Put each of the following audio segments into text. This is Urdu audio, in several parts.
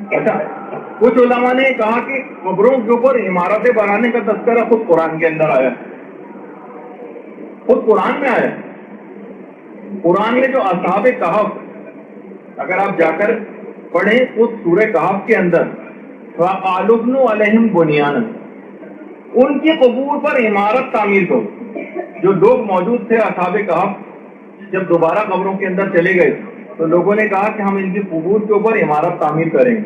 اچھا، کچھ علماء نے کہا کہ قبروں کے اوپر عمارتیں بنانے کا تذکرہ خود قرآن کے اندر آیا، خود قرآن میں آیا۔ قرآن میں جو اصحاب کہف، اگر آپ جا کر پڑھیں خود سورہ کہف کے اندر، وَقَالُوا ابْنُوا عَلَيْهِمْ بُنْيَانًا، ان کی قبور پر عمارت تعمیر کرو۔ جو لوگ موجود تھے اصحاب کہف، جب دوبارہ قبروں کے اندر چلے گئے تو لوگوں نے کہا کہ ہم ان کی قبور کے اوپر عمارت تعمیر کریں گے۔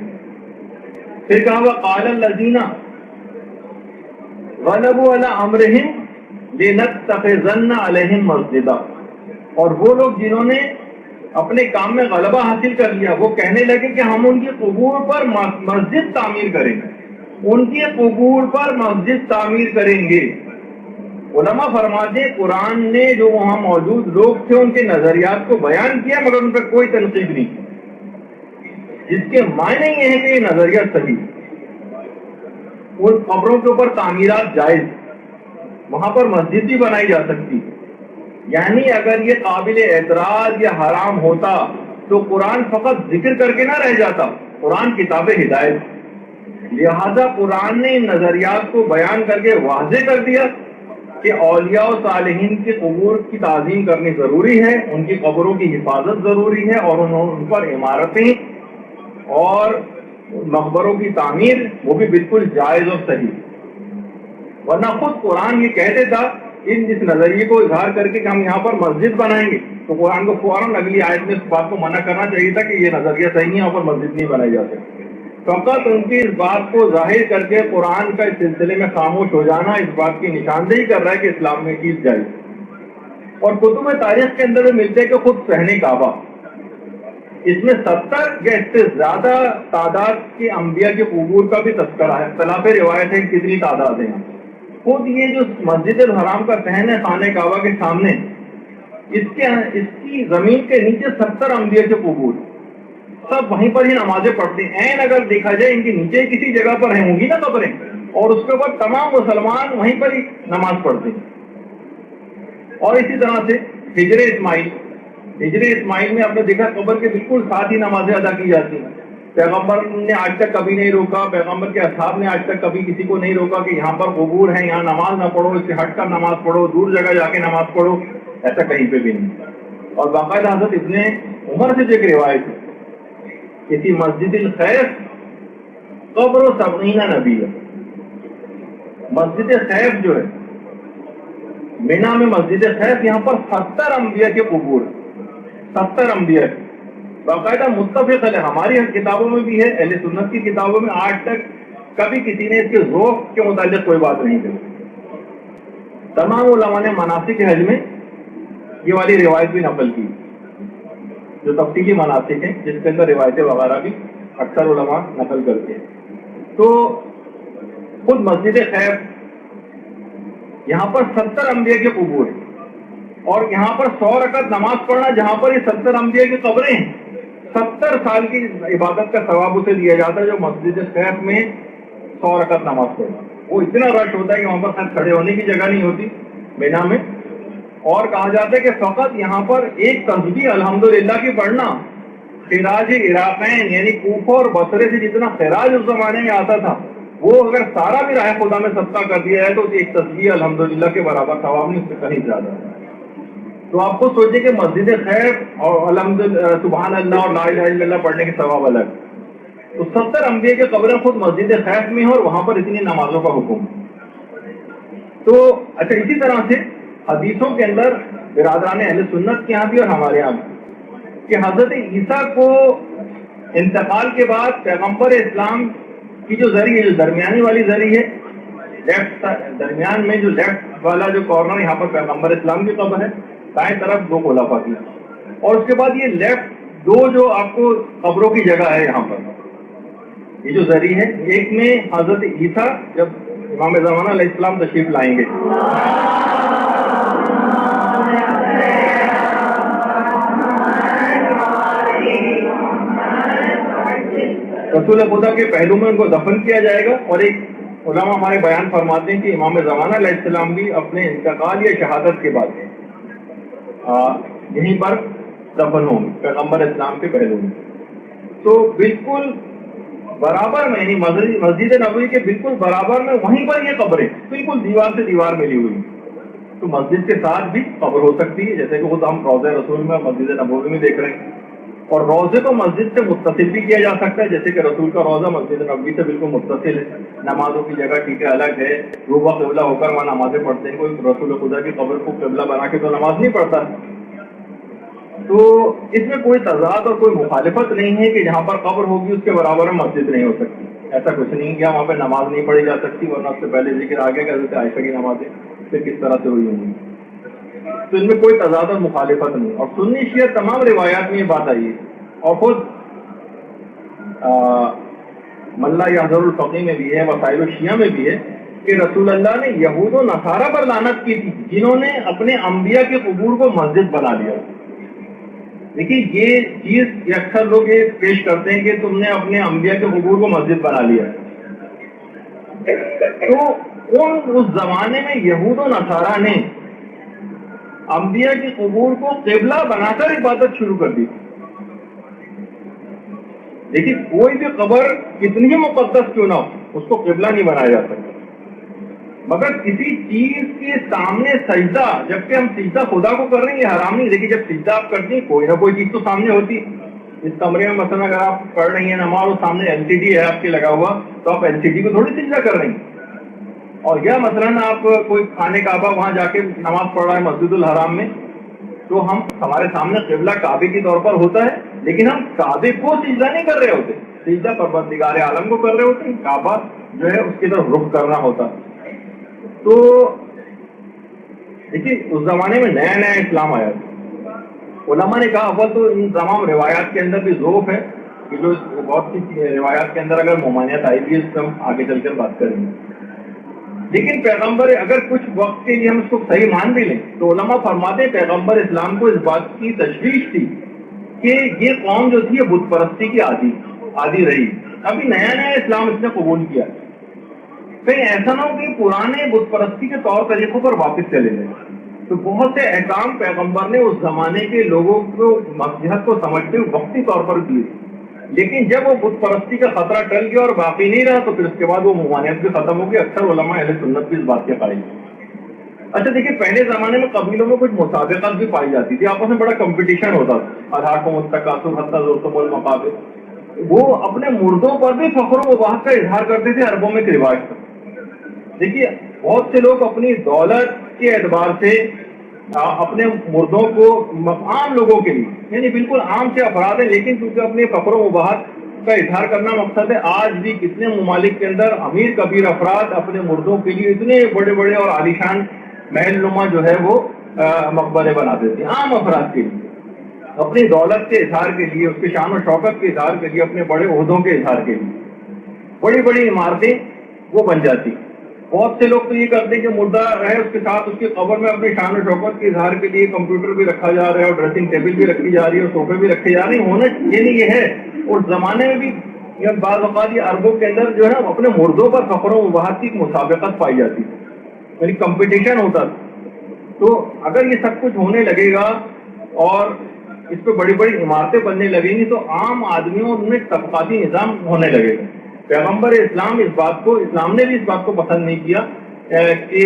پھر کہا وَقَالَ الَّذِينَ غَلَبُوا عَلَىٰ أَمْرِهِمْ لِنَتَّخِذَنَّ عَلَيْهِمْ مَسْجِدًا، اور وہ لوگ جنہوں نے اپنے کام میں غلبہ حاصل کر لیا، وہ کہنے لگے کہ ہم ان کی قبور پر مسجد تعمیر کریں گے، ان کی قبور پر مسجد تعمیر کریں گے۔ علماء فرماتے ہیں قرآن نے جو وہاں موجود لوگ تھے ان کے نظریات کو بیان کیا، مگر ان پر کوئی تنقید نہیں کی، جس کے معنی یہ ہے کہ یہ نظریہ صحیح، ان قبروں کے اوپر تعمیرات جائز، وہاں پر مسجد بھی بنائی جا سکتی۔ یعنی اگر یہ قابل اعتراض یا حرام ہوتا تو قرآن فقط ذکر کر کے نہ رہ جاتا، قرآن کتاب ہدایت، لہذا قرآن نے ان نظریات کو بیان کر کے واضح کر دیا کہ اولیاء و صالحین کی قبور کی تعظیم کرنی ضروری ہے، ان کی قبروں کی حفاظت ضروری ہے، اور ان پر عمارتیں اور مقبروں کی تعمیر وہ بھی بالکل جائز اور صحیح۔ ورنہ خود قرآن یہ کہہ دیتا اس نظریے کو اظہار کر کے کہ ہم یہاں پر مسجد بنائیں گے، تو قرآن کو فوراً اگلی آیت میں اس بات کو منع کرنا چاہیے تھا کہ یہ نظریہ صحیح نہیں، یہاں پر مسجد نہیں بنائی جا سکتی۔ فقط ان کی اس بات کو ظاہر کر کے قرآن کا اس سلسلے میں خاموش ہو جانا اس بات کی نشاندہی کر رہا ہے کہ اسلام میں چیز جائز۔ اور کتب تاریخ کے اندر ملتے کہ خود صحن کعبہ، اس میں 70 یا اس سے زیادہ تعداد کے انبیاء کے قبور کا بھی تذکرہ ہے، اختلاف روایت ہے کتنی تعداد ہے۔ خود یہ جو مسجد الحرام کا صحن ہے خانہ کعبہ کے سامنے، اس کی زمین کے نیچے 70 انبیاء کے قبور، سب وہیں پر ہی نمازیں پڑھتے ہیں۔ عین اگر دیکھا جائے ان کے نیچے کسی جگہ پر ہیں ہوں گی نا قبریں، اور اس کے اوپر تمام مسلمان وہیں پر ہی نماز پڑھتے ہیں۔ اور اسی طرح سے ہجر اسماعیل میں آپ نے دیکھا قبر کے بالکل ساتھ ہی نمازیں ادا کی جاتی ہیں۔ پیغمبر نے آج تک کبھی نہیں روکا، پیغمبر کے اصحاب نے آج تک کبھی کسی کو نہیں روکا کہ یہاں پر قبور ہیں یہاں نماز نہ پڑھو، اس سے ہٹ کر نماز پڑھو، دور جگہ جا کے نماز پڑھو، ایسا کہیں پہ بھی نہیں۔ اور باقاعدہ حضرت ابن عمر سے ایک روایت ہے، کسی مسجد الخیف قبر و 70 نبی ہے۔ مسجد خیف جو ہے مینا میں مسجد خیف، یہاں پر 70 انبیاء کے قبور، 70 انبیاء کے باقاعدہ متفق ہے، ہماری کتابوں میں بھی ہے، اہل سنت کی کتابوں میں آج تک کبھی کسی نے اس کے ذوق کے متعلق کوئی بات نہیں کی۔ تمام علماء نے مناسک حج میں یہ والی روایت بھی نقل کی، جو تفصیلی مناسک ہیں جس کے اندر روایتیں وغیرہ بھی اکثر علماء نقل کرتے ہیں۔ تو خود مسجد خیف یہاں پر 70 انبیاء کے قبور ہیں، اور یہاں پر 100 رکعت نماز پڑھنا، جہاں پر یہ 70 انبیاء کی قبریں ہیں، 70 سال کی عبادت کا ثواب اسے دیا جاتا ہے جو مسجد خیف میں 100 رکعت نماز پڑھنا۔ وہ اتنا رش ہوتا ہے کہ وہاں پر کھڑے ہونے کی جگہ نہیں ہوتی مینا میں، اور کہا جاتا ہے کہ فقط یہاں پر ایک تسبیح الحمدللہ کی پڑھنا خراج عراقین یعنی کوفہ اور بصرے سے جتنا خراج اس زمانے میں آتا تھا، وہ اگر سارا بھی راہ خدا میں صدقہ کر دیا ہے تو ایک تسبیح الحمدللہ کے برابر ثواب نہیں، اس سے کہیں زیادہ ہے۔ تو آپ کو سوچیں کہ مسجد خیف اور الحمدللہ سبحان اللہ اور لا الہ الا اللہ پڑھنے کے ثواب الگ، تو 70 انبیاء کے قبریں خود مسجد خیف میں ہیں اور وہاں پر اتنی نمازوں کا حکم۔ تو اچھا، اسی طرح سے حدیثوں کے اندر برادران اہل سنت کے یہاں بھی اور ہمارے یہاں بھی کہ حضرت عیسیٰ کو انتقال کے بعد پیغمبر اسلام کی جو زری ہے، جو درمیانی والی زری ہے، لیفٹ درمیان میں جو لیفٹ والا جو کارنر، یہاں پر پیغمبر اسلام کی قبر ہے، دائیں طرف 2 خلفاء کی، اور اس کے بعد یہ لیفٹ 2 جو آپ کو قبروں کی جگہ ہے یہاں پر، یہ جو زری ہے، ایک میں حضرت عیسیٰ جب امام زمانہ علیہ السلام تشریف لائیں گے، رسول خدا کے پہلو میں ان کو دفن کیا جائے گا، اور ایک علماء ہمارے بیان فرماتے ہیں کہ امام زمانہ علیہ السلام بھی اپنے انتقال یا شہادت کے بعد یہیں پر دفن ہوں گے پیغمبر اسلام کے پہلو میں۔ تو بالکل برابر میں، یعنی مسجد نبوی کے بالکل برابر میں وہیں پر یہ قبر ہے، بالکل دیوار سے دیوار ملی ہوئی. تو مسجد کے ساتھ بھی قبر ہو سکتی ہے، جیسے کہ خود ہم روضہ رسول میں مسجد نبوی میں دیکھ رہے ہیں. اور روضے کو مسجد سے متصل بھی کیا جا سکتا ہے، جیسے کہ رسول کا روضہ مسجد نبوی سے بالکل متصل ہے. نمازوں کی جگہ ٹھیک ہے الگ ہے، روبہ قبلہ ہو کر وہاں نمازیں پڑھتے ہیں. کوئی رسول خدا کی قبر کو قبلہ بنا کے تو نماز نہیں پڑھتا. تو اس میں کوئی تضاد اور کوئی مخالفت نہیں ہے کہ جہاں پر قبر ہوگی اس کے برابر میں مسجد نہیں ہو سکتی. ایسا کچھ نہیں کیا وہاں پہ نماز نہیں پڑھی جا سکتی، ورنہ اس سے پہلے ذکر آگے کہ حضرت عائشہ کی نمازیں پھر کس طرح سے ہوئی ہوں گی. تو ان میں کوئی تضاد اور مخالفت نہیں. اور سنی شیعہ تمام روایات میں یہ بات آئی ہے، اور خود ملا یحضر الفقی میں بھی ہے، وسائل الشیعہ میں بھی ہے کہ رسول اللہ نے یہود و نصارہ پر لعنت کی تھی جنہوں نے اپنے انبیاء کے قبور کو مسجد بنا لیا. دیکھیے یہ چیز اکثر لوگ یہ پیش کرتے ہیں کہ تم نے اپنے انبیاء کے قبور کو مسجد بنا لیا. تو اس زمانے میں یہود و نصارہ نے انبیاء کی قبور کو قبلہ بنا کر عبادت شروع کر دی. لیکن کوئی بھی قبر کتنی ہی مقدس کیوں نہ ہو اس کو قبلہ نہیں بنایا جا سکتا. مگر کسی چیز کے سامنے سجدہ، جبکہ ہم سجدہ خدا کو کر رہے ہیں یہ حرام نہیں. لیکن جب سجدہ آپ کرتے ہیں کوئی نہ کوئی چیز تو سامنے ہوتی ہے. اس کمرے میں مثلا اگر آپ پڑھ رہی ہیں نماز اور سامنے LCD ہے آپ کے لگا ہوا، تو آپ LCD کو تھوڑی سجدہ کر رہی ہیں. اور یا مثلا آپ کوئی خانہ کعبہ وہاں جا کے نماز پڑھ رہا ہے مسجد الحرام میں، تو ہمارے سامنے قبلہ کعبے کے طور پر ہوتا ہے، لیکن ہم کعبے کو سجدہ نہیں کر رہے ہوتے، سجدہ پروردگار عالم کو کر رہے ہوتے ہیں. کعبہ جو ہے اس کی طرف رخ کرنا ہوتا. تو دیکھیے اس زمانے میں نیا نیا اسلام آیا تھا. علماء نے کہا اول تو ان تمام روایات کے اندر بھی ذوف ہے کہ جو بہت سی روایات کے اندر اگر ممانعت آئی بھی ہے اس سے ہم آگے چل کر بات کریں گے. لیکن پیغمبر اگر کچھ وقت کے لیے ہم اس کو صحیح مان بھی لیں تو علماء فرماتے ہیں پیغمبر اسلام کو اس بات کی تشویش تھی کہ یہ قوم جو تھی یہ بت پرستی کی عادی رہی. ابھی نیا نیا اسلام اس نے قبول کیا، کہیں ایسا نہ ہو کہ پرانے بت پرستی کے طور طریقوں پر واپس چلے گئے. تو بہت سے احکام پیغمبر نے اس زمانے کے لوگوں کو مصلحت کو سمجھتے ہوئے وقتی طور پر کیے، لیکن جب وہ بت پرستی کا خطرہ ٹل گیا اور باقی نہیں رہا تو پھر اس کے بعد وہ ممانعت بھی ختم ہو گئی. اکثر علماء اہل سنت بھی اس بات کے قائل. اچھا دیکھیے پہلے زمانے میں قبیلوں میں کچھ مسابقت بھی پائی جاتی تھی، آپس میں بڑا کمپٹیشن ہوتا تھا. الحاق مستقاصر حتی زرتم المقابر، وہ اپنے مردوں پر بھی فخر و وباہت کا اظہار کرتے تھے. عربوں میں ایک رواج تھا. دیکھیے بہت سے لوگ اپنی دولت کے اعتبار سے اپنے مردوں کو عام لوگوں کے لیے یعنی بالکل عام سے افراد ہیں، لیکن کیونکہ اپنے فخر و وباہت کا اظہار کرنا مقصد ہے، آج بھی کتنے ممالک کے اندر امیر کبیر افراد اپنے مردوں کے لیے اتنے بڑے بڑے اور عالیشان محل نما جو ہے وہ مقبرے بنا دیتے ہیں عام افراد کے لیے، اپنی دولت کے اظہار کے لیے، اس کے شان و شوکت کے اظہار کے لیے، اپنے بڑے عہدوں کے اظہار کے لیے بڑی بڑی عمارتیں وہ بن جاتی. بہت سے لوگ تو یہ کرتے ہیں کہ مردہ رہے اس کے ساتھ اس کی قبر میں اپنے شان و شوکت کے اظہار کے لیے کمپیوٹر بھی رکھا جا رہا ہے اور ڈریسنگ ٹیبل بھی رکھی جا رہی ہے اور صوفے بھی رکھے جا رہے ہیں. ہونا یہ نہیں یہ ہے. اس زمانے میں بھی بعض اوقات یہ عربوں کے اندر جو ہے اپنے مردوں پر فخر و وباہت کی مسابقت پائی جاتی ہے، یعنی کمپٹیشن ہوتا تھا. تو اگر یہ سب کچھ ہونے لگے گا اور اس پہ بڑی بڑی عمارتیں بننے لگیں گی تو عام آدمیوں میں طبقاتی نظام ہونے لگے گا. پیغمبر اسلام اسلام نے بھی اس بات کو پسند نہیں کیا کہ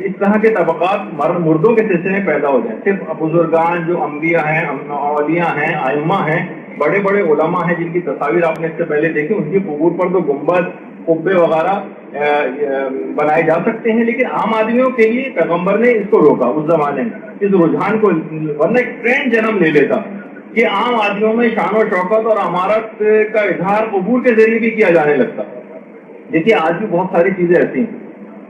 اس طرح کے طبقات مردوں کے سلسلے میں پیدا ہو جائیں. صرف بزرگان جو انبیاء ہیں، اولیاء ہیں، ائمہ ہیں، بڑے بڑے علماء ہیں جن کی تصاویر آپ نے اس سے پہلے دیکھی، ان کی قبور پر تو گنبد قبے وغیرہ بنائے جا سکتے ہیں، لیکن عام آدمیوں کے لیے پیغمبر نے اس کو روکا اس زمانے میں، اس رجحان کو، ورنہ ایک ٹرینڈ جنم لے لیتا کہ عام آدمیوں میں شان و شوکت اور عمارت کا اظہار قبور کے ذریعے بھی کیا جانے لگتا. دیکھیے آج بھی بہت ساری چیزیں ایسی ہیں.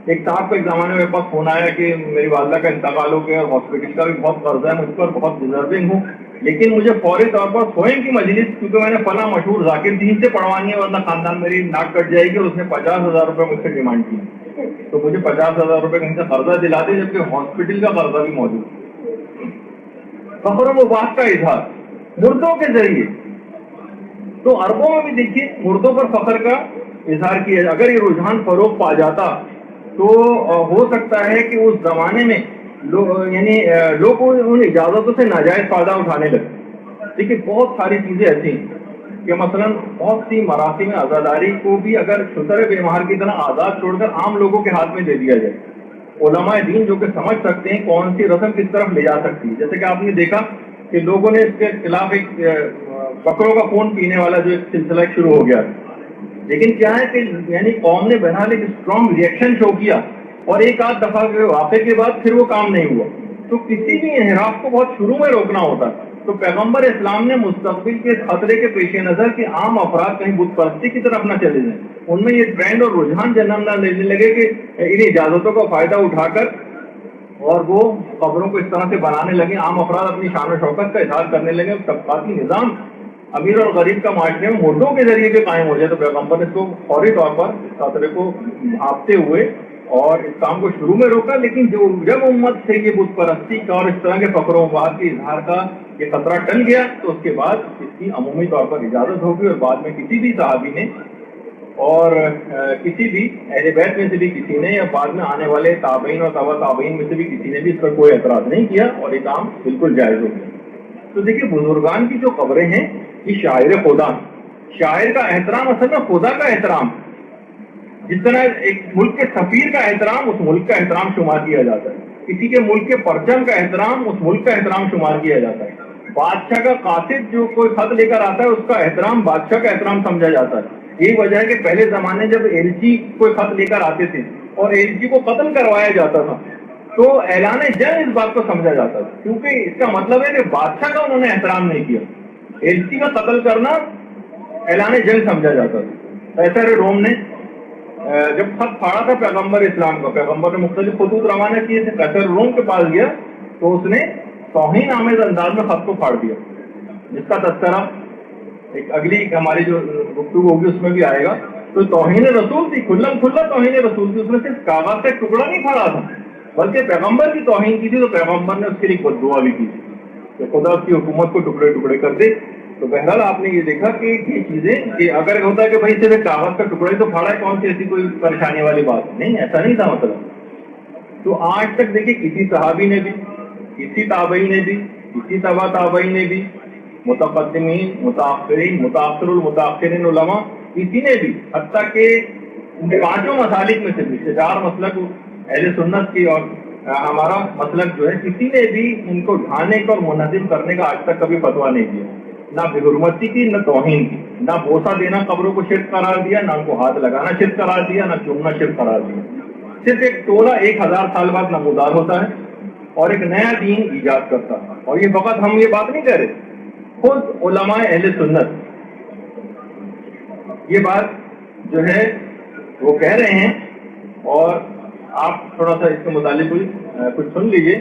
ایک صاحب کا ایک زمانے میں میرے پاس فون آیا کہ میری والدہ کا انتقال ہو گیا اور ہاسپٹل کا بھی بہت قرضہ ہے، مجھ پر بہت ڈیزرونگ ہوں، لیکن مجھے فوری طور پر سوئیں کی مجلس کیونکہ میں نے فلاں مشہور ذاکر دین سے پڑھوانی ہے ورنہ خاندان میری ناک کٹ جائے گی، اور اس نے 50,000 روپے مجھ سے ڈیمانڈ کی. تو مجھے 50,000 روپے کہیں سے قرضہ دلا دے جبکہ ہاسپٹل کا قرضہ بھی موجود. فخر و وباہت کا اظہار مردوں کے ذریعے. تو عربوں میں بھی دیکھیے مردوں پر فخر کا اظہار کیا. اگر یہ رجحان فروغ پا جاتا تو ہو سکتا ہے کہ اس زمانے میں لوگ ان اجازتوں سے ناجائز فائدہ اٹھانے لگے. دیکھیے بہت ساری چیزیں ایسی ہیں کہ مثلاً بہت سی مراسم عزاداری کو بھی اگر شتر بے مہر کی طرح آزاد چھوڑ کر عام لوگوں کے ہاتھ میں دے دیا جائے، علماء دین جو کہ سمجھ سکتے ہیں کون سی رسم کس طرف لے جا سکتی ہے. جیسے کہ آپ نے دیکھا کہ لوگوں نے اس کے خلاف ایک بکروں کا خون پینے والا جو ایک سلسلہ شروع ہو گیا، لیکن کیا ہے کہ یعنی قوم نے بہرحال ایک اسٹرانگ ریئیکشن شو کیا، اور ایک آدھ دفعہ کے واقعے کے بعد پھر وہ کام نہیں ہوا. تو کسی بھی انحراف کو بہت شروع میں روکنا ہوتا. تو پیغمبر اسلام نے مستقبل کے خطرے کے پیش نظر کہ عام افراد کہیں بت پرستی کی طرف نہ چلے جائیں، ان میں یہ ٹرینڈ اور رجحان جنم نہ لینے لگے کہ ان اجازتوں کا فائدہ اٹھا کر اور وہ قبروں کو اس طرح سے بنانے لگے، عام افراد اپنی شان و شوکت کا اظہار کرنے لگے، طبقاتی نظام امیر اور غریب کا معاشرے میں مردوں کے ذریعے بھی قائم ہو جائے. تو پیغمبر نے اس کو فوری طور پر اس خطرے کو بھانپتے ہوئے اور اس کام کو شروع میں روکا. لیکن جب امت سے یہ بت پرستی کا اور اس طرح کے فخر و مباحث کے اظہار کا یہ خطرہ ٹل گیا تو اس کے بعد اس کی عمومی طور پر اجازت ہوگی، اور بعد میں کسی بھی صحابی نے اور کسی بھی اہل بیت میں سے بھی کسی نے یا بعد میں آنے والے تابعین اور تبع تابعین میں سے بھی کسی نے بھی اس پر کوئی اعتراض نہیں کیا، اور یہ کام بالکل جائز ہو گیا. تو دیکھیے بزرگان کی جو قبریں ہیں یہ شاعر خدا، شاعر کا احترام اصل میں خدا کا احترام. جس طرح ایک ملک کے سفیر کا احترام اس ملک کا احترام شمار کیا جاتا ہے، کسی کے ملک کے پرچم کا احترام اس ملک کا احترام شمار کیا جاتا ہے، بادشاہ کا قاصد جو کوئی خط لے کر آتا ہے اس کا احترام بادشاہ کا احترام سمجھا جاتا ہے. یہی وجہ ہے کہ پہلے زمانے جب ایلچی کوئی خط لے کر آتے تھے اور ایلچی کو قتل کروایا جاتا تھا تو اعلان جنگ اس بات کو سمجھا جاتا تھا، کیونکہ اس کا مطلب ہے کہ بادشاہ کا انہوں نے احترام نہیں کیا. ایلچی کا قتل کرنا اعلان جنگ سمجھا جاتا تھا. قیصر روم نے جب خط پھاڑا تھا پیغمبر اسلام کا، پیغمبر نے مختلف خطوط روانہ کیے تھے، قیصر روم کے پاس گیا تو اس نے توہین آمیز انداز میں خط کو پھاڑ دیا، جس کا تذکرہ ایک اگلی ہماری جو گفتگو ہوگی اس میں بھی آئے گا. تو توہین رسول تھی، کھلم کھلا توہین رسول تھی. اس میں صرف کاغذ کا ایک ٹکڑا نہیں پھاڑا تھا بلکہ پیغمبر کی توہین کی تھی. تو پیغمبر نے اس کے لیے بد دعا بھی کی تھی کہ خدا اس کی حکومت کو ٹکڑے ٹکڑے کر دے. تو بہرحال آپ نے یہ دیکھا کہ یہ چیزیں کہ اگر ہوتا ہے کہ بھائی صرف کاغذ کا ٹکڑا ہی تو پھاڑا ہے، کون سی ایسی کوئی پریشانی والی بات نہیں، ایسا نہیں تھا مطلب. تو آج تک دیکھیے کسی صحابی نے بھی، کسی تابعی نے بھی، کسی تبع تابعی نے بھی، متقدمین، متاخرین، متاخر المتاخرین علماء، کسی نے بھی حتیٰ کہ پانچوں مسالک میں سے بھی 4 مسلک اہل سنت کی اور ہمارا مسلک جو ہے، کسی نے بھی ان کو ڈھانے کا اور منظم کرنے کا آج تک کبھی فتویٰ نہیں دیا. نہ بے حرمتی کی، نہ توہین کی، نہ بوسہ دینا قبروں کو شرک قرار دیا، نہ ان کو ہاتھ لگانا شرک قرار دیا، نہ چومنا شرک قرار دیا. صرف ایک ٹولہ 1000 سال بعد نمودار ہوتا ہے اور ایک نیا دین ایجاد کرتا ہے. اور یہ فقط ہم یہ بات نہیں کہہ رہے، خود علماء اہل سنت یہ بات جو ہے وہ کہہ رہے ہیں. اور آپ تھوڑا سا اس کے متعلق کچھ سن لیجئے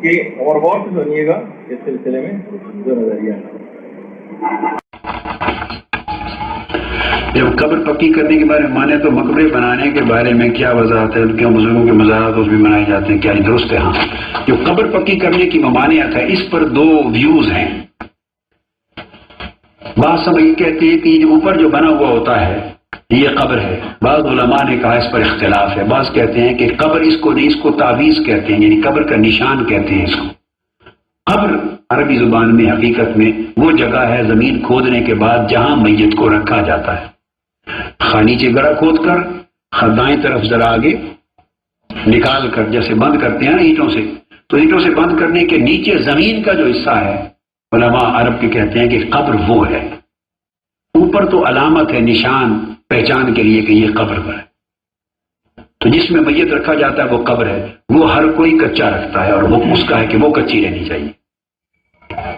کہ اور غور سے سنیے گا اس سلسلے میں جو نظریہ ہے. جب قبر پکی کرنے کے بارے میں مانے تو مقبرے بنانے کے بارے میں کیا وضاحت ہے؟ کیوں بزرگوں کے مزارات اس بھی بنائے جاتے ہیں؟ کیا یہ درست ہے؟ ہاں، جو قبر پکی کرنے کی ممانعت ہے اس پر 2 ویوز ہیں. بعض سب یہ کہتے ہیں کہ یہ اوپر جو بنا ہوا ہوتا ہے یہ قبر ہے. بعض علماء نے کہا اس پر اختلاف ہے. بعض کہتے ہیں کہ قبر اس کو نہیں، اس کو تعویذ کہتے ہیں، یعنی قبر کا نشان کہتے ہیں اس کو. قبر عربی زبان میں حقیقت میں وہ جگہ ہے زمین کھودنے کے بعد جہاں میت کو رکھا جاتا ہے. نیچے گڑھا کھود کر دائیں طرف ذرا آگے نکال کر جیسے بند کرتے ہیں نا اینٹوں سے، تو اینٹوں سے بند کرنے کے نیچے زمین کا جو حصہ ہے علماء عرب کے کہتے ہیں کہ قبر وہ ہے. اوپر تو علامت ہے، نشان، پہچان کے لیے کہ یہ قبر پر ہے. تو جس میں میت رکھا جاتا ہے وہ قبر ہے. وہ ہر کوئی کچا رکھتا ہے اور حکم اس کا ہے کہ وہ کچی رہنی چاہیے.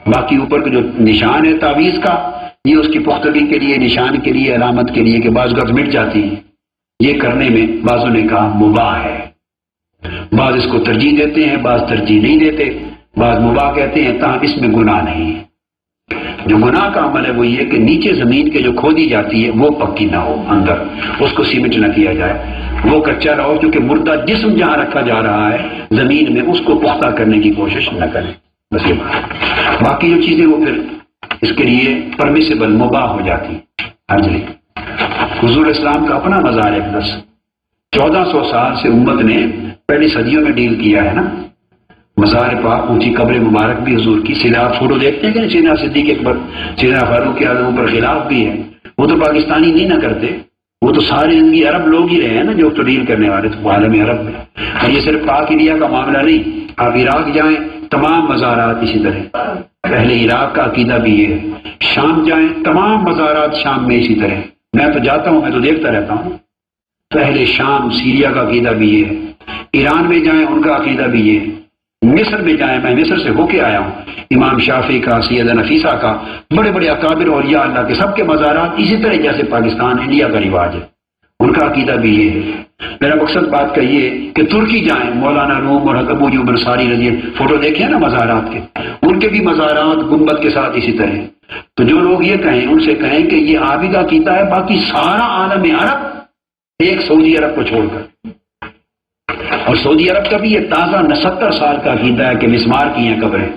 باقی اوپر کا جو نشان ہے تعویذ کا، یہ اس کی پختگی کے لیے، نشان کے لیے، علامت کے لیے کہ بعض گرد مٹ جاتی ہے، یہ کرنے میں بعضوں نے کہا مباح ہے. بعض اس کو ترجیح دیتے ہیں، بعض ترجیح نہیں دیتے، بعض مباح کہتے ہیں. تاہم اس میں گناہ نہیں ہے. جو گناہ کا عمل ہے وہ یہ کہ نیچے زمین کے جو کھودی جاتی ہے وہ پکی نہ ہو، اندر اس کو سیمنٹ نہ کیا جائے، وہ کچا رہو، کیونکہ مردہ جسم جہاں رکھا جا رہا ہے زمین میں اس کو پختہ کرنے کی کوشش نہ کریں. بس یہ بات. باقی جو چیزیں وہ پھر اس کے لیے پرمیسیبل، مباح ہو جاتی. حرج نہیں. حضور اسلام کا اپنا مزار اقدس 1400 سال سے امت نے پہلی صدیوں میں ڈیل کیا ہے نا. مزار پاک، اونچی قبر مبارک بھی حضور کی. سیدھا آپ فوٹو دیکھتے ہیں کہ سیدنا صدیق اکبر، سیدنا فاروق اعظم پر خلاف بھی ہے. وہ تو پاکستانی نہیں نہ کرتے، وہ تو ساری زندگی عرب لوگ ہی رہے ہیں نا جو تو ڈیل کرنے والے تو عالم عرب میں. اور یہ صرف پاک انڈیا کا معاملہ نہیں، آپ عراق جائیں تمام مزارات اسی طرح. پہلے عراق کا عقیدہ بھی یہ ہے. شام جائیں تمام مزارات شام میں اسی طرح. میں تو جاتا ہوں، میں تو دیکھتا رہتا ہوں. پہلے شام سیریا کا عقیدہ بھی یہ ہے. ایران میں جائیں ان کا عقیدہ بھی یہ ہے. مصر میں جائیں، میں مصر سے ہو کے آیا ہوں، امام شافعی کا، سیدہ نفیسہ کا، بڑے بڑے اکابر اولیاء اللہ کے سب کے مزارات اسی طرح جیسے پاکستان انڈیا کا رواج ہے. ان کا عقیدہ بھی یہ ہے. میرا مقصد بات کا یہ ہے کہ ترکی جائیں، مولانا روم اور ابو ایوب انصاری رضی اللہ، فوٹو دیکھیں نا مزارات کے، ان کے بھی مزارات گنبد کے ساتھ اسی طرح. تو جو لوگ یہ کہیں ان سے کہیں کہ یہ آپ ہی کا عقیدہ ہے، باقی سارا عالم عرب ایک سعودی عرب کو چھوڑ کر. اور سعودی عرب کا بھی یہ تازہ 70 سال کا عقیدہ ہے کہ مسمار کی ہیں قبریں.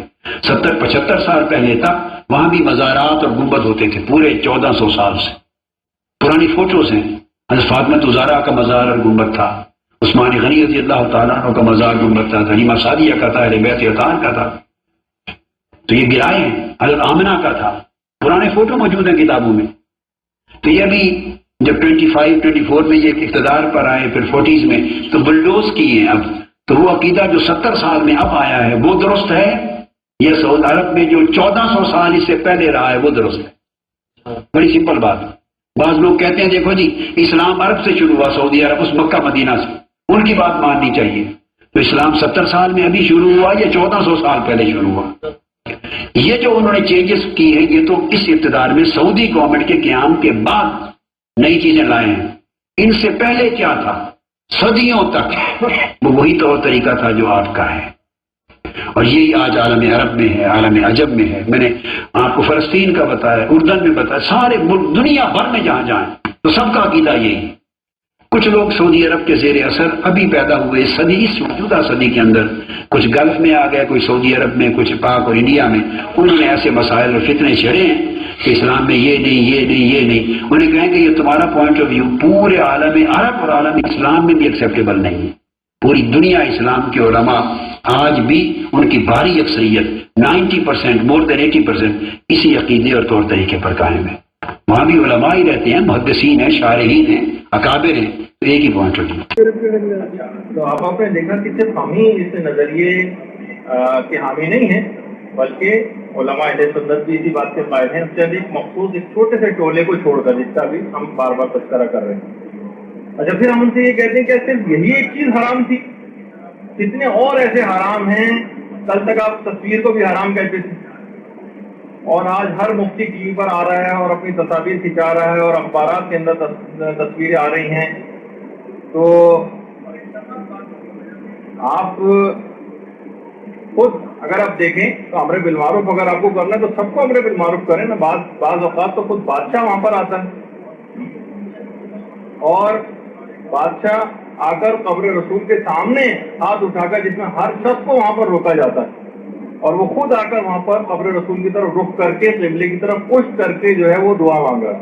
70-75 سال پہلے تک وہاں بھی مزارات اور گنبد ہوتے تھے، پورے 1400 سال سے. پرانی فوٹوز ہیں. حضرت فاطمہ زہرا کا مزار اور گنبد تھا، عثمان غنی رضی اللہ تعالیٰ عنہ کا مزار گنبد تھا، حلیمہ سعدیہ کا تھا، اہل بیت اطہار کا تھا. تو یہ گرائے ہیں. حضرت آمنہ کا تھا. پرانے فوٹو موجود ہیں کتابوں میں. تو یہ بھی جب 25-24 میں یہ اقتدار پر آئے، پھر 40s میں تو بلڈوز کیے ہیں اب. تو وہ عقیدہ جو 70 سال میں اب آیا ہے وہ درست ہے. یہ سعودی عرب میں جو 1400 سال اس سے پہلے رہا ہے وہ درست ہے. بڑی سمپل بات. بعض لوگ کہتے ہیں دیکھو جی اسلام عرب سے شروع ہوا، سعودی عرب اس مکہ مدینہ سے، ان کی بات ماننی چاہیے. تو اسلام 70 سال میں ابھی شروع ہوا یا 1400 سال پہلے شروع ہوا؟ یہ جو انہوں نے چینجز کی ہیں یہ تو اس اقتدار میں سعودی گورنمنٹ کے قیام کے بعد نئی چیزیں لائے ہیں. ان سے پہلے کیا تھا؟ صدیوں تک وہ وہی طور طریقہ تھا جو آپ کا ہے. اور یہی آج عالم عرب میں ہے، عالم عجب میں ہے. میں نے آپ کو فلسطین کا بتایا، اردن میں بتایا، سارے ملک دنیا بھر میں جہاں جائیں تو سب کا عقیدہ یہی ہے. کچھ لوگ سعودی عرب کے زیر اثر ابھی پیدا ہوئے صدی، اس موجودہ صدی کے اندر کچھ گلف میں آ گئے، کوئی سعودی عرب میں، کچھ پاک اور انڈیا میں. انہوں نے ایسے مسائل اور فتنے چھڑے ہیں کہ اسلام میں یہ نہیں، یہ نہیں، یہ نہیں. انہیں کہیں کہ یہ تمہارا پوائنٹ آف ویو پورے عالم عرب اور عالم اسلام میں بھی ایکسیپٹیبل نہیں ہے. پوری دنیا اسلام کے علماء آج بھی ان کی بھاری اکثریت 90%، مور دین 80% اسی عقیدے اور طور طریقے پر قائم ہے. وہاں بھی علماء ہی رہتے ہیں، محدثین ہیں، شارحین ہیں، اکابر ہیں. تو ایک ہی پوائنٹ ہوتی ہے. تو آپ نے دیکھا کہ صرف ہم ہی اس نظریے کے حامی نہیں ہیں، بلکہ علماء اہل سنت بھی اسی بات کے قائل ہیں. اس سے ایک مخصوص ایک چھوٹے سے ٹولے کو چھوڑ کر جس کا بھی ہم بار بار تذکرہ کر رہے ہیں. اچھا پھر ہم ان سے یہ کہتے ہیں کہ صرف یہی ایک چیز حرام تھی؟ کتنے اور ایسے حرام ہیں. کل تک آپ تصویر کو بھی حرام کہتے تھے، اور آج ہر مفتی ٹی وی پر آ رہا ہے اور اپنی تصاویر کھنچا رہا ہے اور اخبارات کے اندر تصویریں آ رہی ہیں. تو آپ خود اگر آپ دیکھیں تو امر بالمعروف اگر آپ کو کرنا ہے تو سب کو امر بالمعروف کریں نا. بعض اوقات تو خود بادشاہ وہاں پر آتا ہے اور بادشاہ آ کر قبر رسول کے سامنے ہاتھ اٹھا کر، جس میں ہر شخص کو وہاں پر روکا جاتا ہے، اور وہ خود آ کر وہاں پر قبر رسول کی طرف رخ کر کے قبلے کی طرف پش کر کے جو ہے وہ دعا مانگا،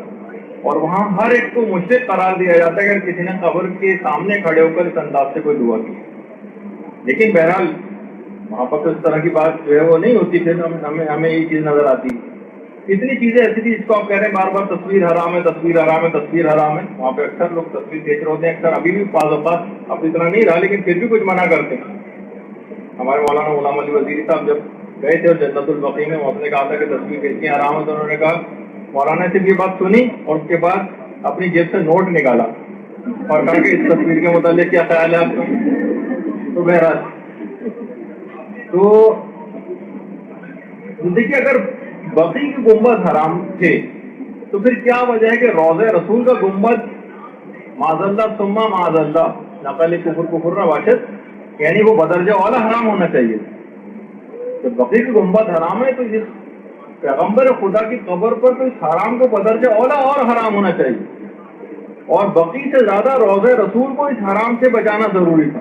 اور وہاں ہر ایک کو مشرک قرار دیا جاتا ہے اگر کسی نے قبر کے سامنے کھڑے ہو کر اس انداز سے کوئی دعا کی. لیکن بہرحال وہاں پر تو اس طرح کی بات جو ہے وہ نہیں ہوتی. پھر ہمیں یہ چیز نظر آتی. اتنی چیزیں ایسی تھی جس کو آپ کہہ رہے ہیں بار بار تصویر حرام ہے، تصویر حرام ہے، تصویر حرام ہے. وہاں پہ اکثر لوگ تصویر کھینچ رہے ہوتے ہیں. اکثر ابھی بھی بعض اوقات اب اتنا نہیں رہا لیکن پھر بھی کچھ منع کرتے ہیں. ہمارے مولانا غلام علی وزیری صاحب جب گئے تھے اور جنت البقیع میں وہاں نے کہا تھا کہ تصویر کھینچنی حرام ہے، تو انہوں نے کہا، مولانا صرف یہ بات سنی اور اس کے بعد اپنی جیب سے نوٹ نکالا اور کہا کہ اس تصویر کے متعلق کیا خیال ہے آپ کا. تو بہرحال تو دیکھیے اگر بقیع کے گنبد حرام تھے تو پھر کیا وجہ ہے کہ روضہ رسول کا گنبد معاذ اللہ ثم معاذ اللہ نقل کفر نہ باشد، یعنی وہ بدرجہ اولا حرام ہونا چاہیے. جب بقیع کی گنبد حرام ہے تو اس پیغمبر خدا کی قبر پر تو اس حرام کو بدرجہ اولا اور حرام ہونا چاہیے، اور بقیع سے زیادہ روضہ رسول کو اس حرام سے بچانا ضروری تھا.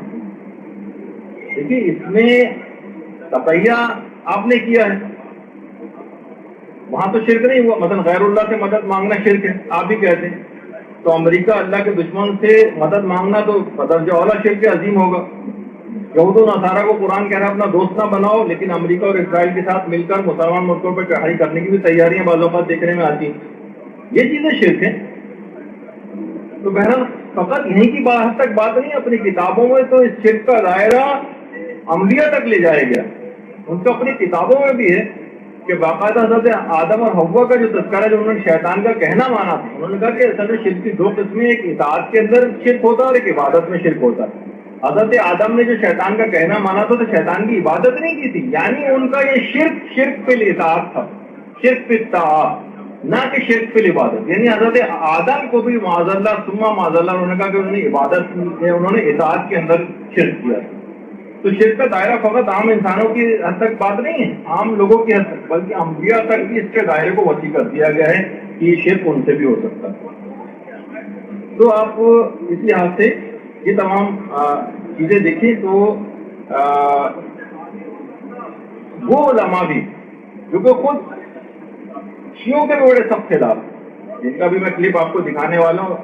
دیکھیے اس میں تقیہ آپ نے کیا ہے، وہاں تو شرک نہیں ہوا. مثلا غیر اللہ سے مدد مانگنا شرک ہے آپ بھی کہتے ہیں، تو امریکہ اللہ کے دشمن سے مدد مانگنا تو بدرجہ اولا شرک عظیم ہوگا. یہود و نصارہ کو قرآن کہہ رہا ہے اپنا دوست نہ بناؤ، لیکن امریکہ اور اسرائیل کے ساتھ مل کر مسلمان ملکوں پر چڑھائی کرنے کی بھی تیاریاں بعض اوقات دیکھنے میں آتی ہیں۔ یہ چیزیں شرک ہیں۔ تو بہرحال فقط یہیں کی حد تک بات نہیں، اپنی کتابوں میں تو اس شرک کا دائرہ انبیاء تک لے جایا گیا۔ ان کو اپنی کتابوں میں بھی ہے کہ باقاعدہ حضرت آدم اور حوا کا جو تذکرہ جو انہوں نے شیطان کا کہنا مانا تھا، انہوں نے کہا کہ اصل میں شرک کی دو قسمیں، ایک اطاعت کے اندر شرک ہوتا ہے اور ایک عبادت میں شرک ہوتا ہے۔ حضرت آدم نے جو شیطان کا کہنا مانا تھا تو شیطان کی عبادت نہیں کی تھی، یعنی ان کا یہ شرک فی الاطاعت تھا، شرک فی الطاعت، نہ کہ شرک فی العبادت۔ یعنی حضرت آدم کو بھی معاذ اللہ ثم معاذ اللہ انہوں نے کہا کہ انہوں نے عبادت میں انہوں نے اطاعت کے اندر شرک کیا۔ تو شرک کا دائرہ فقط عام انسانوں کی حد تک بات نہیں ہے، عام لوگوں کی حد تک، بلکہ انبیاء تک بھی اس کے دائرے کو وسیع کر دیا گیا ہے کہ یہ شرک ان سے بھی ہو سکتا ہے۔ تو آپ اس لحاظ سے یہ تمام چیزیں دیکھیں تو وہ علماء بھی جو کہ خود شیعوں کے بڑے سخت خلاف، جن کا بھی میں کلپ آپ کو دکھانے والا ہوں،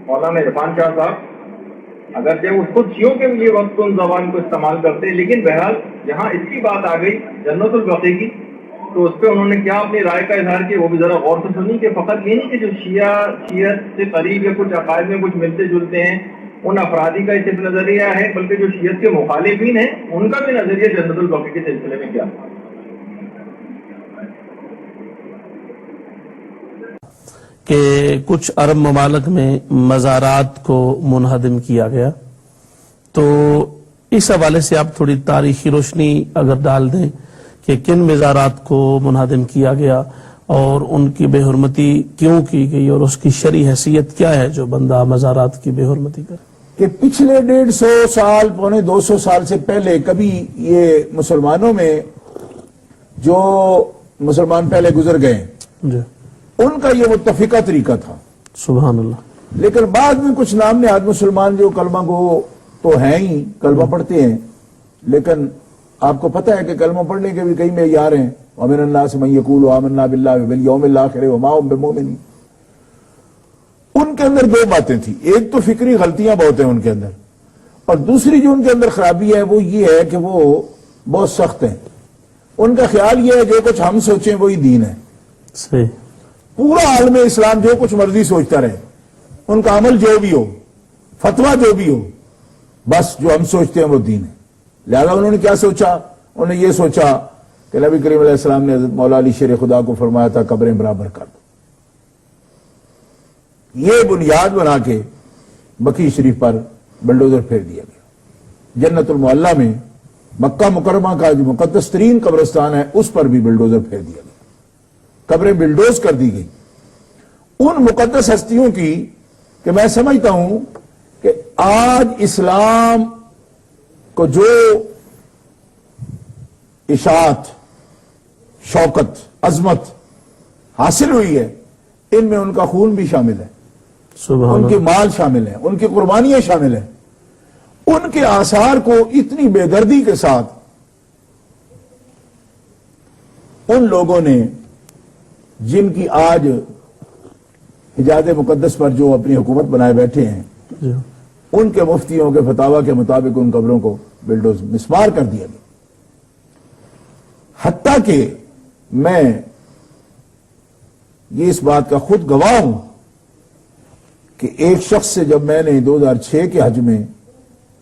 مولانا عرفان شاہ صاحب، اگرچہ وہ خود شیعوں کے لیے وقت ان زبان کو استعمال کرتے ہیں، لیکن بہرحال جہاں اس کی بات آ گئی جنت البقیع کی، تو اس پہ انہوں نے کیا اپنی رائے کا اظہار کیا وہ بھی ذرا غور سے سنی، کہ فقط یہ نہیں کہ جو شیعت سے قریب یا کچھ عقائد میں کچھ ملتے جلتے ہیں ان افرادی کا صرف نظریہ ہے، بلکہ جو شیعت کے مخالفین ہیں ان کا بھی نظریہ جنت البقیع کے سلسلے میں کیا ہے۔ کہ کچھ عرب ممالک میں مزارات کو منہدم کیا گیا، تو اس حوالے سے آپ تھوڑی تاریخی روشنی اگر ڈال دیں کہ کن مزارات کو منہدم کیا گیا اور ان کی بے حرمتی کیوں کی گئی اور اس کی شرعی حیثیت کیا ہے جو بندہ مزارات کی بے حرمتی کرے۔ کہ پچھلے 150 سال پونے 200 سال سے پہلے کبھی یہ مسلمانوں میں جو مسلمان پہلے گزر گئے جی، ان کا یہ متفقہ طریقہ تھا، سبحان اللہ۔ لیکن بعد میں کچھ نام نہاد مسلمان جو کلمہ کو تو ہیں ہی، کلمہ پڑھتے ہیں، لیکن آپ کو پتہ ہے کہ کلمہ پڑھنے کے بھی کئی معیار ہیں، وَمِنَ النَّاسِ مَن يَقُولُ آمَنَّا بِاللَّهِ وَبِالْيَوْمِ الْآخِرِ وَمَا هُم بِمُؤْمِنِينَ۔ ان کے اندر دو باتیں تھیں، ایک تو فکری غلطیاں بہت ہیں ان کے اندر، اور دوسری جو ان کے اندر خرابی ہے وہ یہ ہے کہ وہ بہت سخت ہیں۔ ان کا خیال یہ ہے جو کچھ ہم سوچیں وہی دین ہے، صحیح، پورا عالم اسلام جو کچھ مرضی سوچتا رہے، ان کا عمل جو بھی ہو، فتویٰ جو بھی ہو، بس جو ہم سوچتے ہیں وہ دین ہے۔ لہذا انہوں نے کیا سوچا؟ انہوں نے یہ سوچا کہ نبی کریم علیہ السلام نے حضرت مولا علی شیر خدا کو فرمایا تھا قبریں برابر کر دو۔ یہ بنیاد بنا کے بقیع شریف پر بلڈوزر پھیر دیا گیا۔ جنت المعلی میں مکہ مکرمہ کا جو مقدس ترین قبرستان ہے اس پر بھی بلڈوزر پھیر دیا گیا، قبریں بلڈوز کر دی گئی ان مقدس ہستیوں کی کہ میں سمجھتا ہوں کہ آج اسلام کو جو اشاعت، شوکت، عظمت حاصل ہوئی ہے ان میں ان کا خون بھی شامل ہے، سبحان ان کے مال شامل ہیں، ان کی قربانیاں شامل ہیں۔ ان کے آثار کو اتنی بے دردی کے ساتھ ان لوگوں نے جن کی آج حجاز مقدس پر جو اپنی حکومت بنائے بیٹھے ہیں، جی، ان کے مفتیوں کے فتاوی کے مطابق ان قبروں کو بلڈوز مسمار کر دیا گیا۔ حتیٰ کہ میں یہ اس بات کا خود گواہ ہوں کہ ایک شخص سے جب میں نے 2006 کے حج میں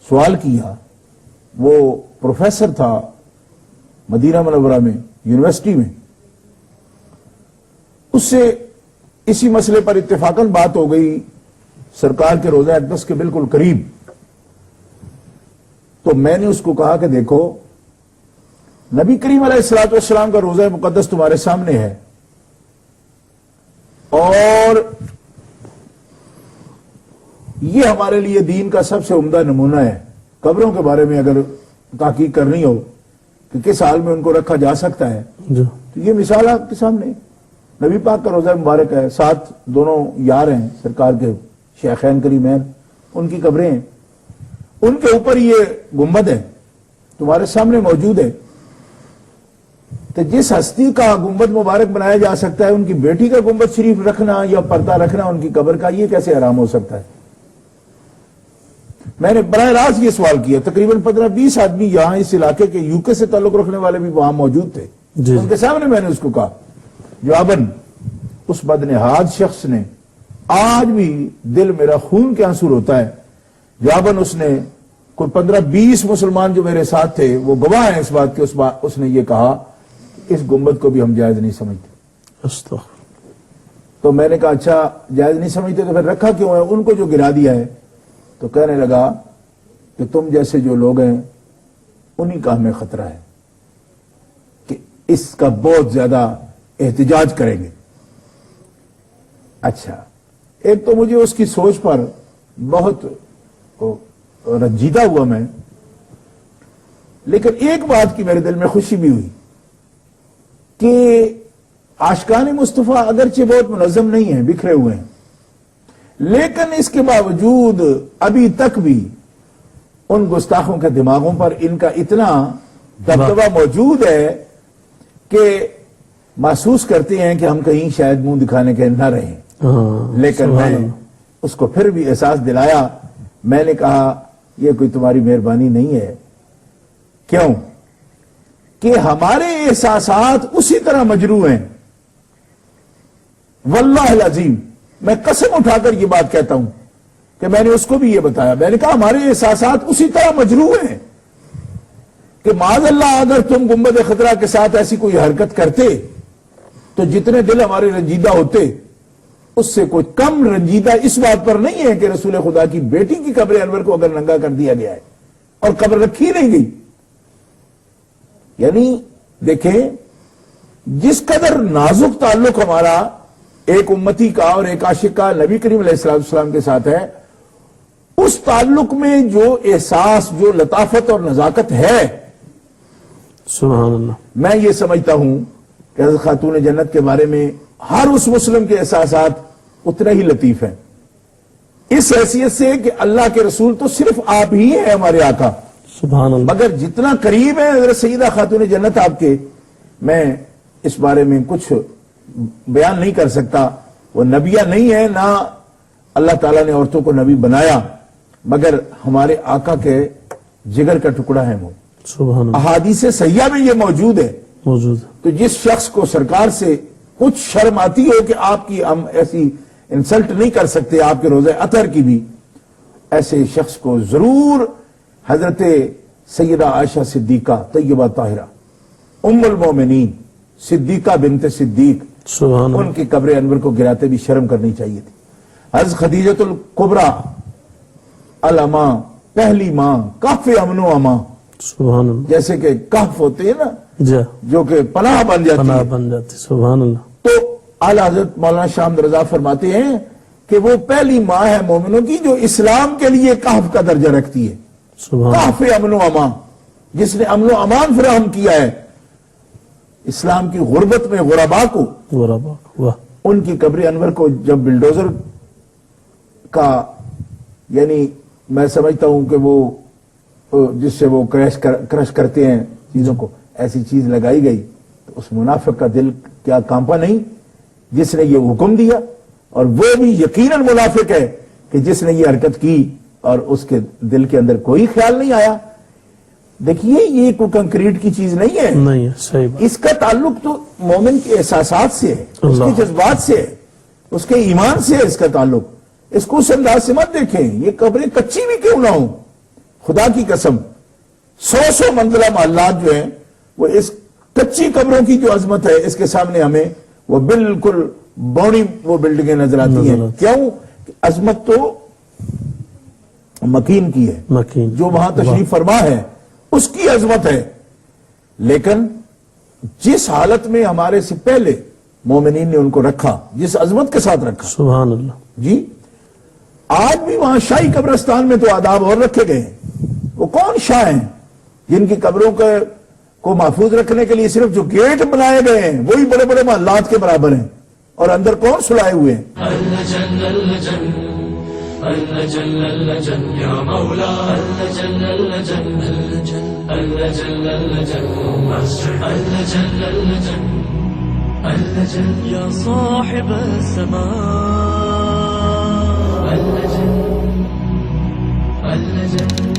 سوال کیا، وہ پروفیسر تھا مدینہ منورہ میں یونیورسٹی میں، اس سے اسی مسئلے پر اتفاقاً بات ہو گئی سرکار کے روضہ اقدس کے بالکل قریب، تو میں نے اس کو کہا کہ دیکھو نبی کریم علیہ الصلوۃ والسلام کا روضہ مقدس تمہارے سامنے ہے، اور یہ ہمارے لیے دین کا سب سے عمدہ نمونہ ہے۔ قبروں کے بارے میں اگر تحقیق کرنی ہو کہ کس حال میں ان کو رکھا جا سکتا ہے جی، تو یہ مثال آپ کے سامنے، نبی پاک کا روضہ مبارک ہے، ساتھ دونوں یار ہیں سرکار کے شیخین کریمین، ان کی قبریں ہیں، ان کے اوپر یہ گنبد ہے تمہارے سامنے موجود ہے۔ تو جس ہستی کا گنبد مبارک بنایا جا سکتا ہے، ان کی بیٹی کا گنبد شریف رکھنا یا پردہ رکھنا ان کی قبر کا، یہ کیسے حرام ہو سکتا ہے؟ میں نے براہ راست یہ سوال کیا، تقریباً 15-20 آدمی یہاں اس علاقے کے UK سے تعلق رکھنے والے بھی وہاں موجود تھے، جی ان کے سامنے میں نے اس کو کہا جواباً اس بدنہاد شخص نے، آج بھی دل میرا خون کے آنسو ہوتا ہے، جواباً اس نے کوئی 15-20 مسلمان جو میرے ساتھ تھے وہ گواہ ہیں اس بات کے، اس نے یہ کہا کہ اس گنبد کو بھی ہم جائز نہیں سمجھتے۔ استغفر۔ تو میں نے کہا اچھا جائز نہیں سمجھتے تو پھر رکھا کیوں ہے؟ ان کو جو گرا دیا ہے، تو کہنے لگا کہ تم جیسے جو لوگ ہیں انہی کا ہمیں خطرہ ہے کہ اس کا بہت زیادہ احتجاج کریں گے۔ اچھا، ایک تو مجھے اس کی سوچ پر بہت رنجیدہ ہوا میں، لیکن ایک بات کی میرے دل میں خوشی بھی ہوئی کہ عاشقان مصطفیٰ اگرچہ بہت منظم نہیں ہیں، بکھرے ہوئے ہیں، لیکن اس کے باوجود ابھی تک بھی ان گستاخوں کے دماغوں پر ان کا اتنا دبدبہ موجود ہے کہ محسوس کرتے ہیں کہ ہم کہیں شاید منہ دکھانے کے نہ رہیں۔ لیکن میں اس کو پھر بھی احساس دلایا، میں نے کہا یہ کوئی تمہاری مہربانی نہیں ہے۔ کیوں؟ کہ ہمارے احساسات اسی طرح مجروح ہیں، واللہ العظیم میں قسم اٹھا کر یہ بات کہتا ہوں کہ میں نے اس کو بھی یہ بتایا، میں نے کہا ہمارے احساسات اسی طرح مجروح ہیں کہ معاذ اللہ اگر تم گنبد خطرہ کے ساتھ ایسی کوئی حرکت کرتے تو جتنے دل ہمارے رنجیدہ ہوتے اس سے کوئی کم رنجیدہ اس بات پر نہیں ہے کہ رسول خدا کی بیٹی کی قبر انور کو اگر ننگا کر دیا گیا ہے اور قبر رکھی نہیں گئی۔ یعنی دیکھیں جس قدر نازک تعلق ہمارا ایک امتی کا اور ایک عاشق کا نبی کریم علیہ السلام کے ساتھ ہے، اس تعلق میں جو احساس، جو لطافت اور نزاکت ہے، سبحان اللہ، میں یہ سمجھتا ہوں کہ حضرت خاتون جنت کے بارے میں ہر اس مسلم کے احساسات اتنے ہی لطیف ہیں، اس حیثیت سے کہ اللہ کے رسول تو صرف آپ ہی ہیں ہمارے آقا، سبحان اللہ، مگر جتنا قریب ہے حضرت سیدہ خاتون جنت آپ کے، میں اس بارے میں کچھ بیان نہیں کر سکتا۔ وہ نبیہ نہیں ہے، نہ اللہ تعالیٰ نے عورتوں کو نبی بنایا، مگر ہمارے آقا کے جگر کا ٹکڑا ہے وہ۔ سبحان اللہ، احادیث صحیحہ میں یہ موجود ہے۔ موجود ہے۔ تو جس شخص کو سرکار سے کچھ شرم آتی ہو کہ آپ کی ہم ایسی انسلٹ نہیں کر سکتے، آپ کے روزہ اطہر کی بھی، ایسے شخص کو ضرور حضرت سیدہ عائشہ صدیقہ طیبہ طاہرہ ام المومنین صدیقہ بنت صدیق، سبحان ان اللہ، کی قبر انور کو گراتے بھی شرم کرنی چاہیے تھی۔ حضرت خدیجۃ الکبریٰ الاماں، پہلی ماں، کہف امن و امان، سبحان اللہ، جیسے کہ کہف ہوتے ہیں نا جا جو کہ پناہ بن جاتی پناہ ہے، بن جاتی، سبحان اللہ، تو اعلی حضرت مولانا شاہ احمد رضا فرماتے ہیں کہ وہ پہلی ماں ہے مومنوں کی جو اسلام کے لیے کہف کا درجہ رکھتی ہے، سبحان اللہ، کہف امن و امان، جس نے امن و امان فراہم کیا ہے اسلام کی غربت میں غربا کو۔ غربا، واہ، ان کی قبر انور کو جب بلڈوزر کا، یعنی میں سمجھتا ہوں کہ وہ جس سے وہ کرش کرتے ہیں چیزوں کو، ایسی چیز لگائی گئی تو اس منافق کا دل کیا کانپا نہیں جس نے یہ حکم دیا، اور وہ بھی یقیناً منافق ہے کہ جس نے یہ حرکت کی اور اس کے دل کے اندر کوئی خیال نہیں آیا۔ دیکھیے یہ کوئی کنکریٹ کی چیز نہیں ہے، نہیں ہے، صحیح بات، اس کا تعلق تو مومن کے احساسات سے ہے، اس کے اللہ، جذبات سے ہے، اس کے ایمان سے ہے اس کا تعلق۔ اس کو اس انداز سے مت دیکھیں، یہ قبریں کچی بھی کیوں نہ ہوں، خدا کی قسم 100 منزلہ محلات جو ہیں وہ اس کچی قبروں کی جو عظمت ہے اس کے سامنے ہمیں وہ بالکل بونی وہ بلڈنگیں نظر آتی ہیں۔ کیوں؟ کہ عظمت تو مکین کی ہے، مکین، جو وہاں تشریف فرما ہے اس کی عظمت ہے، لیکن جس حالت میں ہمارے سے پہلے مومنین نے ان کو رکھا، جس عظمت کے ساتھ رکھا، سبحان اللہ، جی آج بھی وہاں شاہی قبرستان میں تو آداب اور رکھے گئے ہیں۔ وہ کون شاہ ہیں جن کی قبروں کو محفوظ رکھنے کے لیے صرف جو گیٹ بنائے گئے ہیں وہی بڑے بڑے محلات کے برابر ہیں، اور اندر کون سلائے ہوئے ہیں؟ يا صاحب السماء اللجن